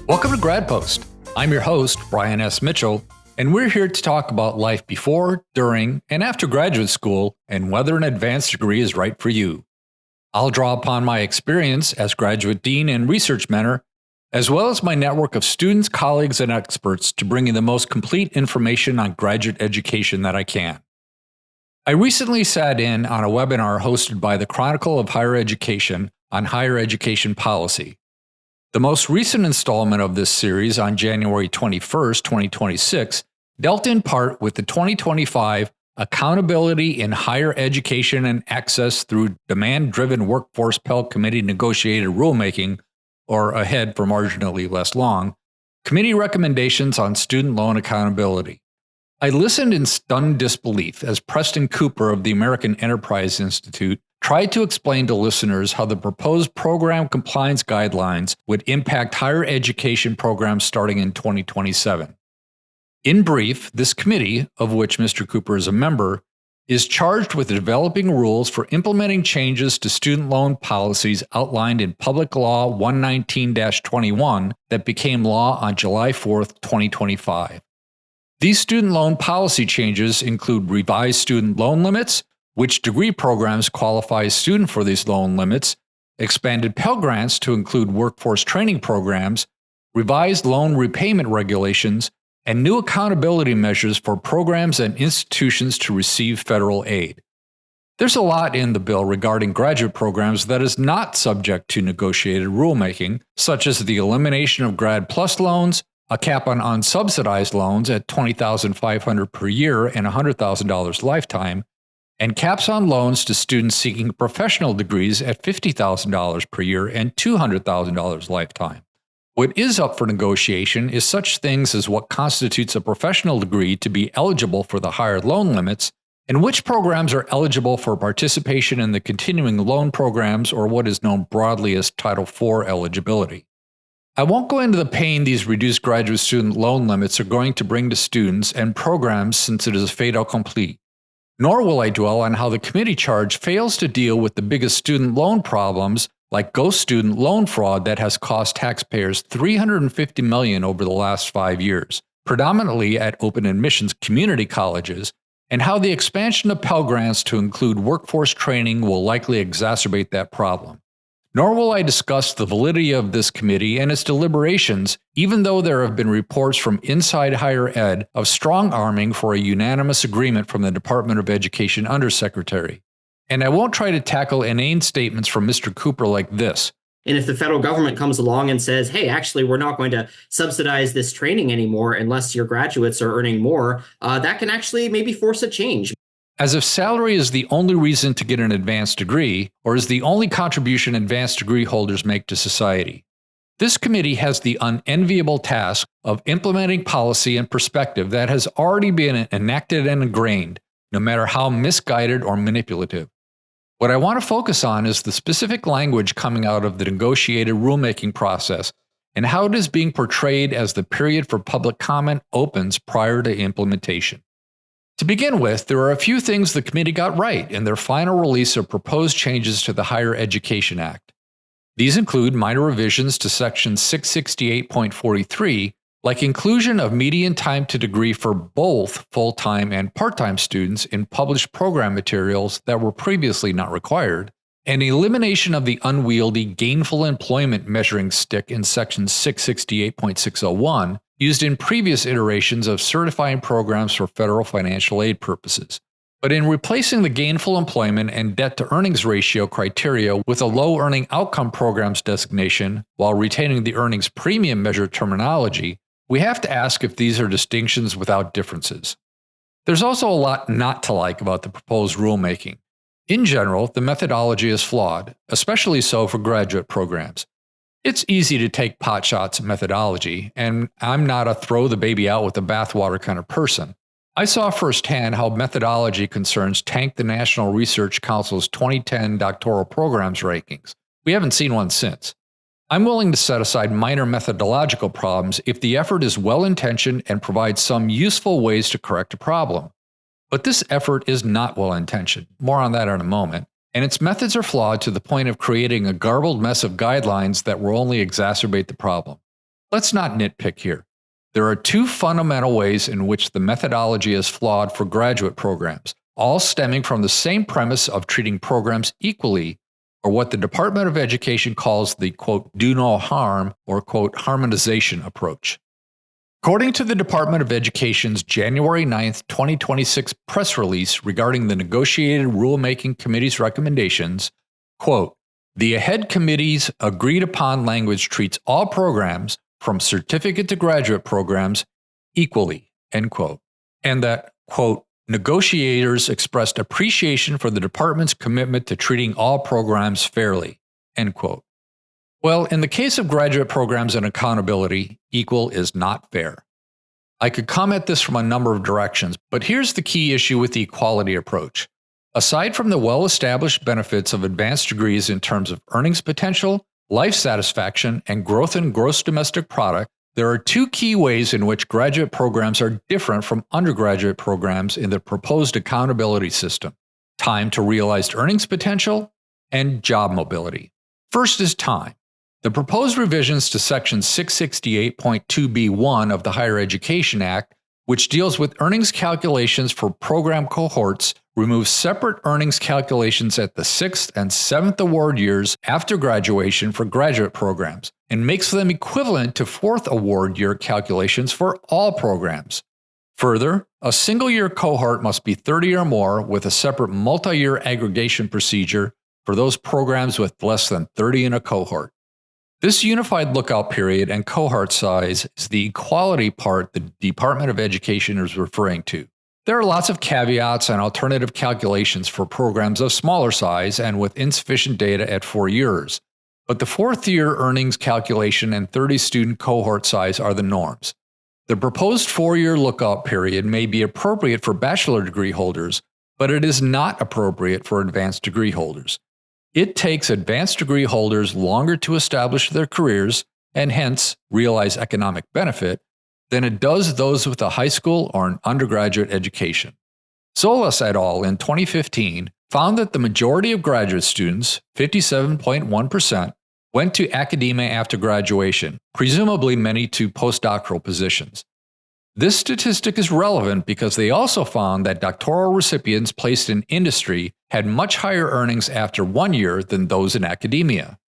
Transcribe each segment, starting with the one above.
Welcome to Grad-post. I'm your host, Brian S. Mitchell, and we're here to talk about life before, during, and after graduate school and whether an advanced degree is right for you. I'll draw upon my experience as graduate dean and research mentor, as well as my network of students, colleagues, and experts to bring you the most complete information on graduate education that I can. I recently sat in on a webinar hosted by the Chronicle of Higher Education on higher education policy. The most recent installment of this series on January 21st, 2026, dealt in part with the 2025 Accountability in Higher Education and Access Through Demand-Driven Workforce Pell Committee Negotiated Rulemaking, or AHEAD for marginally less long, committee recommendations on student loan accountability. I listened in stunned disbelief as Preston Cooper of the American Enterprise Institute tried to explain to listeners how the proposed program compliance guidelines would impact higher education programs starting in 2027. In brief, this committee, of which Mr. Cooper is a member, is charged with developing rules for implementing changes to student loan policies outlined in Public Law 119-21 that became law on July 4, 2025. These student loan policy changes include revised student loan limits, which degree programs qualify a student for these loan limits, expanded Pell Grants to include workforce training programs, revised loan repayment regulations, and new accountability measures for programs and institutions to receive federal aid. There's a lot in the bill regarding graduate programs that is not subject to negotiated rulemaking, such as the elimination of Grad-plus loans, a cap on unsubsidized loans at $20,500 per year and $100,000 lifetime, and caps on loans to students seeking professional degrees at $50,000 per year and $200,000 lifetime. What is up for negotiation is such things as what constitutes a professional degree to be eligible for the higher loan limits, and which programs are eligible for participation in the continuing loan programs, or what is known broadly as Title IV eligibility. I won't go into the pain these reduced graduate student loan limits are going to bring to students and programs since it is a fait accompli. Nor will I dwell on how the committee charge fails to deal with the biggest student loan problems like ghost student loan fraud that has cost taxpayers $350 million over the last 5 years, predominantly at open admissions community colleges, and how the expansion of Pell Grants to include workforce training will likely exacerbate that problem. Nor will I discuss the validity of this committee and its deliberations, even though there have been reports from inside higher ed of strong-arming for a unanimous agreement from the Department of Education Undersecretary. And I won't try to tackle inane statements from Mr. Cooper like this. And if the federal government comes along and says, hey, actually, we're not going to subsidize this training anymore unless your graduates are earning more, that can actually maybe force a change. As if salary is the only reason to get an advanced degree, or is the only contribution advanced degree holders make to society. This committee has the unenviable task of implementing policy and perspective that has already been enacted and ingrained, no matter how misguided or manipulative. What I want to focus on is the specific language coming out of the negotiated rulemaking process and how it is being portrayed as the period for public comment opens prior to implementation. To begin with, there are a few things the committee got right in their final release of proposed changes to the Higher Education Act. These include minor revisions to Section 668.43, like inclusion of median time to degree for both full-time and part-time students in published program materials that were previously not required, and elimination of the unwieldy gainful employment measuring stick in Section 668.601, used in previous iterations of certifying programs for federal financial aid purposes. But in replacing the gainful employment and debt-to-earnings ratio criteria with a low earning outcome programs designation while retaining the earnings premium measure terminology, we have to ask if these are distinctions without differences. There's also a lot not to like about the proposed rulemaking. In general, the methodology is flawed, especially so for graduate programs. It's easy to take potshots at methodology, and I'm not a throw the baby out with the bathwater kind of person. I saw firsthand how methodology concerns tanked the National Research Council's 2010 doctoral programs rankings. We haven't seen one since. I'm willing to set aside minor methodological problems if the effort is well-intentioned and provides some useful ways to correct a problem. But this effort is not well-intentioned. More on that in a moment. And its methods are flawed to the point of creating a garbled mess of guidelines that will only exacerbate the problem. Let's not nitpick here. There are two fundamental ways in which the methodology is flawed for graduate programs, all stemming from the same premise of treating programs equally, or what the Department of Education calls the, quote, do no harm, or, quote, harmonization approach. According to the Department of Education's January 9, 2026 press release regarding the negotiated rulemaking committee's recommendations, quote, the AHEAD committee's agreed upon language treats all programs, from certificate to graduate programs, equally, end quote, and that, quote, negotiators expressed appreciation for the department's commitment to treating all programs fairly, end quote. Well, in the case of graduate programs and accountability, equal is not fair. I could come at this from a number of directions, but here's the key issue with the equality approach. Aside from the well-established benefits of advanced degrees in terms of earnings potential, life satisfaction, and growth in gross domestic product, there are two key ways in which graduate programs are different from undergraduate programs in the proposed accountability system: time to realized earnings potential and job mobility. First is time. The proposed revisions to Section 668.2b1 of the Higher Education Act, which deals with earnings calculations for program cohorts, removes separate earnings calculations at the 6th and 7th award years after graduation for graduate programs, and makes them equivalent to 4th award year calculations for all programs. Further, a single-year cohort must be 30 or more, with a separate multi-year aggregation procedure for those programs with less than 30 in a cohort. This unified lookout period and cohort size is the equality part the Department of Education is referring to. There are lots of caveats and alternative calculations for programs of smaller size and with insufficient data at 4 years, but the 4th year earnings calculation and 30 student cohort size are the norms. The proposed 4-year lookout period may be appropriate for bachelor degree holders, but it is not appropriate for advanced degree holders. It takes advanced degree holders longer to establish their careers and hence realize economic benefit than it does those with a high school or an undergraduate education. Solis et al. In 2015 found that the majority of graduate students, 57.1%, went to academia after graduation, presumably many to postdoctoral positions. This statistic is relevant because they also found that doctoral recipients placed in industry had much higher earnings after 1 year than those in academia.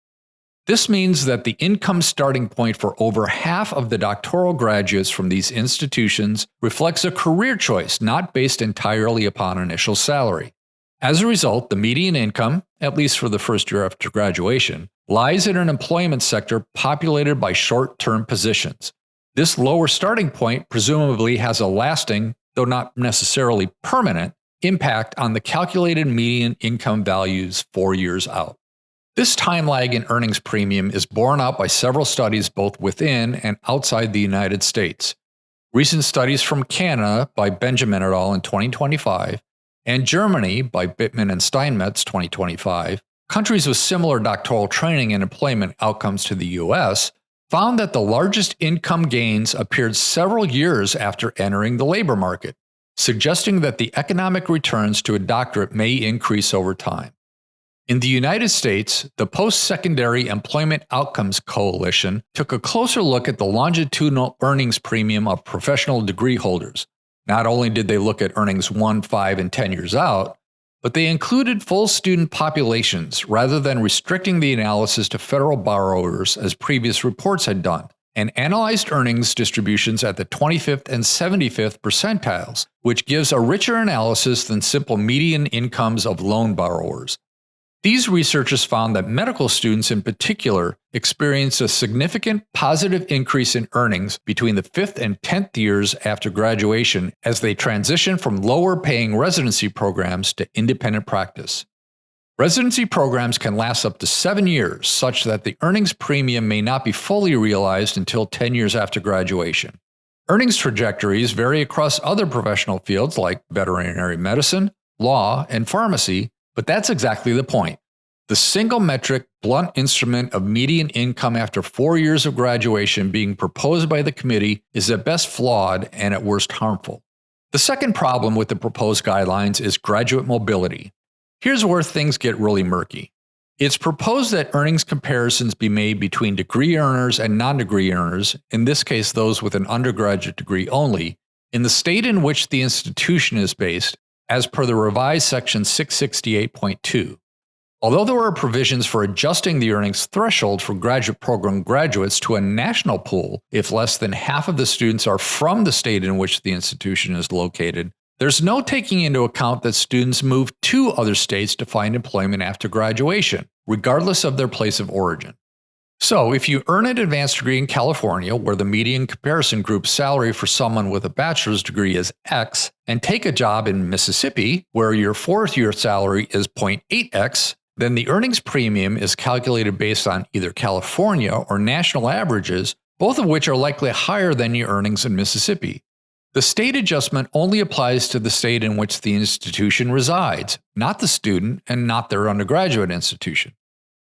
This means that the income starting point for over half of the doctoral graduates from these institutions reflects a career choice not based entirely upon initial salary. As a result, the median income, at least for the first year after graduation, lies in an employment sector populated by short-term positions. This lower starting point presumably has a lasting, though not necessarily permanent, impact on the calculated median income values 4 years out. This time lag in earnings premium is borne out by several studies both within and outside the United States. Recent studies from Canada by Benjamin et al. In 2025, and Germany by Bittman and Steinmetz 2025, countries with similar doctoral training and employment outcomes to the U.S., found that the largest income gains appeared several years after entering the labor market, suggesting that the economic returns to a doctorate may increase over time. In the United States, the Post-Secondary Employment Outcomes Coalition took a closer look at the longitudinal earnings premium of professional degree holders. Not only did they look at earnings 1, 5, and 10 years out, but they included full student populations rather than restricting the analysis to federal borrowers as previous reports had done, and analyzed earnings distributions at the 25th and 75th percentiles, which gives a richer analysis than simple median incomes of loan borrowers. These researchers found that medical students in particular experienced a significant positive increase in earnings between the 5th and 10th years after graduation as they transition from lower-paying residency programs to independent practice. Residency programs can last up to 7 years, such that the earnings premium may not be fully realized until 10 years after graduation. Earnings trajectories vary across other professional fields like veterinary medicine, law, and pharmacy, but that's exactly the point. The single metric, blunt instrument of median income after 4 years of graduation being proposed by the committee is at best flawed and at worst harmful. The second problem with the proposed guidelines is graduate mobility. Here's where things get really murky. It's proposed that earnings comparisons be made between degree earners and non-degree earners, in this case those with an undergraduate degree only, in the state in which the institution is based, as per the revised section 668.2. Although there are provisions for adjusting the earnings threshold for graduate program graduates to a national pool if less than half of the students are from the state in which the institution is located, there's no taking into account that students move to other states to find employment after graduation, regardless of their place of origin. So, if you earn an advanced degree in California, where the median comparison group salary for someone with a bachelor's degree is X, and take a job in Mississippi, where your fourth-year salary is 0.8X, then the earnings premium is calculated based on either California or national averages, both of which are likely higher than your earnings in Mississippi. The state adjustment only applies to the state in which the institution resides, not the student and not their undergraduate institution.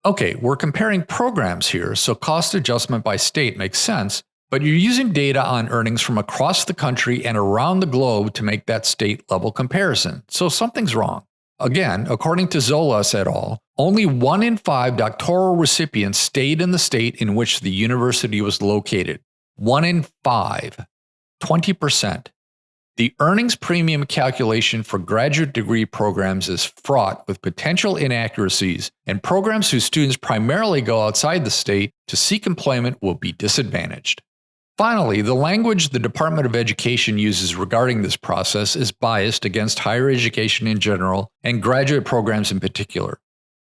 Okay, we're comparing programs here, so cost adjustment by state makes sense, but you're using data on earnings from across the country and around the globe to make that state-level comparison, so something's wrong. Again, according to Zolas et al., only 1 in 5 doctoral recipients stayed in the state in which the university was located. 1 in 5. 20%. The earnings premium calculation for graduate degree programs is fraught with potential inaccuracies, and programs whose students primarily go outside the state to seek employment will be disadvantaged. Finally, the language the Department of Education uses regarding this process is biased against higher education in general and graduate programs in particular.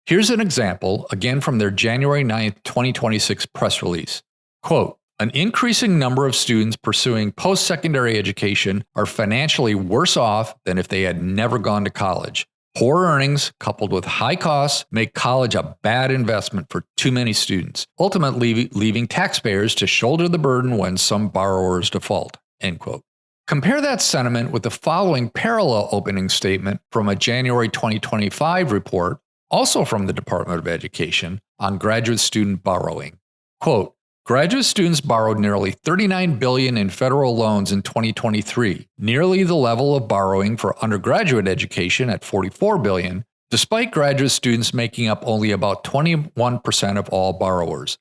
Here's an example, again from their January 9, 2026 press release. Quote, "An increasing number of students pursuing post-secondary education are financially worse off than if they had never gone to college. Poor earnings, coupled with high costs, make college a bad investment for too many students, ultimately leaving taxpayers to shoulder the burden when some borrowers default." End quote. Compare that sentiment with the following parallel opening statement from a January 2025 report, also from the Department of Education, on graduate student borrowing. Quote, "Graduate students borrowed nearly $39 billion in federal loans in 2023, nearly the level of borrowing for undergraduate education at $44 billion, despite graduate students making up only about 21% of all borrowers.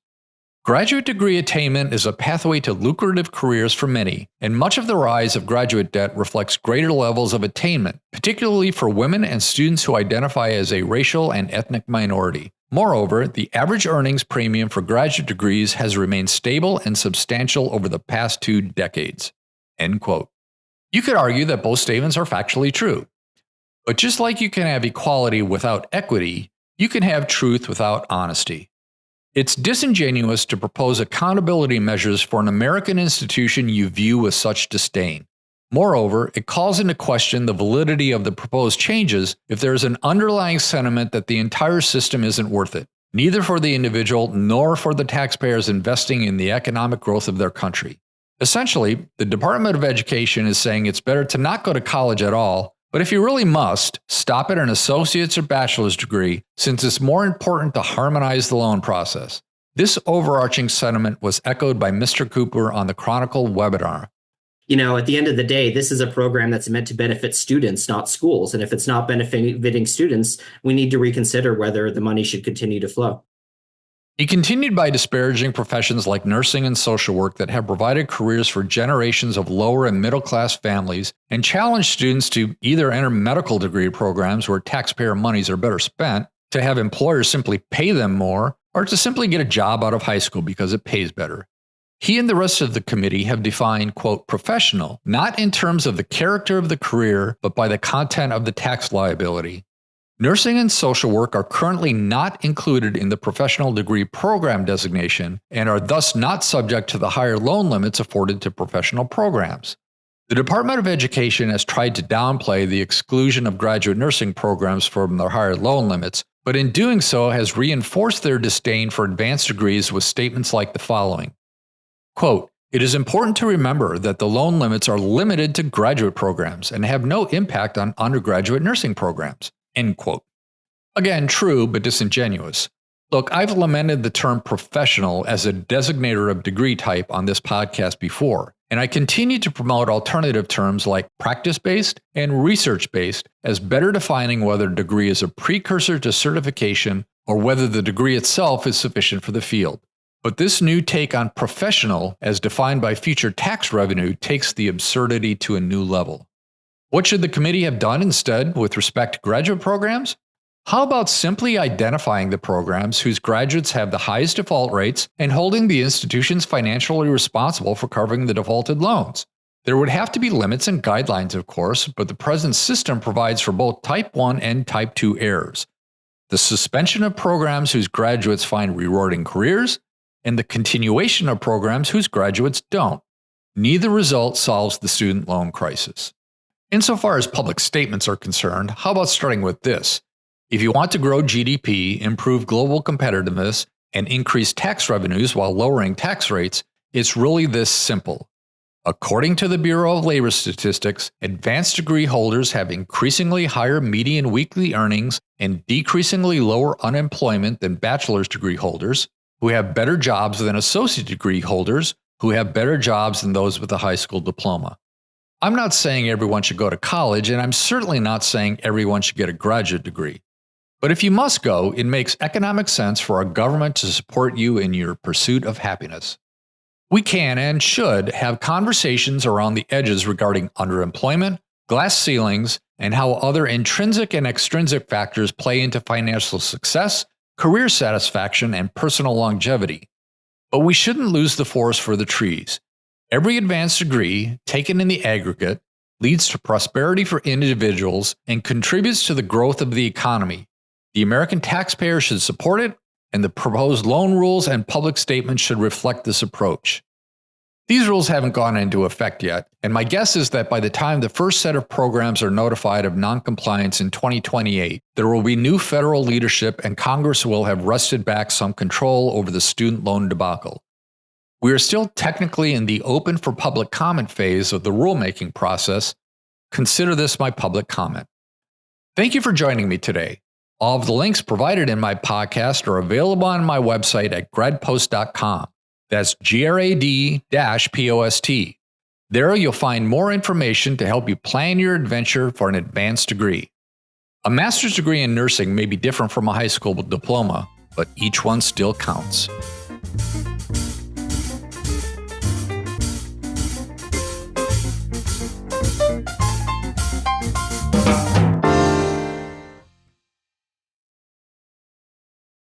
Graduate degree attainment is a pathway to lucrative careers for many, and much of the rise of graduate debt reflects greater levels of attainment, particularly for women and students who identify as a racial and ethnic minority. Moreover, the average earnings premium for graduate degrees has remained stable and substantial over the past 2 decades." End quote. You could argue that both statements are factually true. But just like you can have equality without equity, you can have truth without honesty. It's disingenuous to propose accountability measures for an American institution you view with such disdain. Moreover, it calls into question the validity of the proposed changes if there is an underlying sentiment that the entire system isn't worth it, neither for the individual nor for the taxpayers investing in the economic growth of their country. Essentially, the Department of Education is saying it's better to not go to college at all, but if you really must, stop at an associate's or bachelor's degree, since it's more important to harmonize the loan process. This overarching sentiment was echoed by Mr. Cooper on the Chronicle webinar. You know, at the end of the day, this is a program that's meant to benefit students, not schools. And if it's not benefiting students, we need to reconsider whether the money should continue to flow. He continued by disparaging professions like nursing and social work that have provided careers for generations of lower and middle class families, and challenged students to either enter medical degree programs where taxpayer monies are better spent, to have employers simply pay them more, or to simply get a job out of high school because it pays better. He and the rest of the committee have defined, quote, professional, not in terms of the character of the career, but by the content of the tax liability. Nursing and social work are currently not included in the professional degree program designation and are thus not subject to the higher loan limits afforded to professional programs. The Department of Education has tried to downplay the exclusion of graduate nursing programs from their higher loan limits, but in doing so has reinforced their disdain for advanced degrees with statements like the following. Quote, "It is important to remember that the loan limits are limited to graduate programs and have no impact on undergraduate nursing programs." End quote. Again, true, but disingenuous. Look, I've lamented the term professional as a designator of degree type on this podcast before, and I continue to promote alternative terms like practice-based and research-based as better defining whether a degree is a precursor to certification or whether the degree itself is sufficient for the field. But this new take on professional, as defined by future tax revenue, takes the absurdity to a new level. What should the committee have done instead with respect to graduate programs? How about simply identifying the programs whose graduates have the highest default rates and holding the institutions financially responsible for covering the defaulted loans? There would have to be limits and guidelines, of course, but the present system provides for both Type 1 and Type 2 errors. The suspension of programs whose graduates find rewarding careers, and the continuation of programs whose graduates don't. Neither result solves the student loan crisis. Insofar as public statements are concerned, how about starting with this? If you want to grow GDP, improve global competitiveness, and increase tax revenues while lowering tax rates, it's really this simple. According to the Bureau of Labor Statistics, advanced degree holders have increasingly higher median weekly earnings and decreasingly lower unemployment than bachelor's degree holders, who have better jobs than associate degree holders, who have better jobs than those with a high school diploma. I'm not saying everyone should go to college, and I'm certainly not saying everyone should get a graduate degree. But if you must go, it makes economic sense for our government to support you in your pursuit of happiness. We can and should have conversations around the edges regarding underemployment, glass ceilings, and how other intrinsic and extrinsic factors play into financial success, career satisfaction, and personal longevity. But we shouldn't lose the forest for the trees. Every advanced degree, taken in the aggregate, leads to prosperity for individuals and contributes to the growth of the economy. The American taxpayer should support it, and the proposed loan rules and public statements should reflect this approach. These rules haven't gone into effect yet, and my guess is that by the time the first set of programs are notified of noncompliance in 2028, there will be new federal leadership and Congress will have wrested back some control over the student loan debacle. We are still technically in the open for public comment phase of the rulemaking process. Consider this my public comment. Thank you for joining me today. All of the links provided in my podcast are available on my website at Grad-post.com. That's GRAD-POST. There you'll find more information to help you plan your adventure for an advanced degree. A master's degree in nursing may be different from a high school diploma, but each one still counts.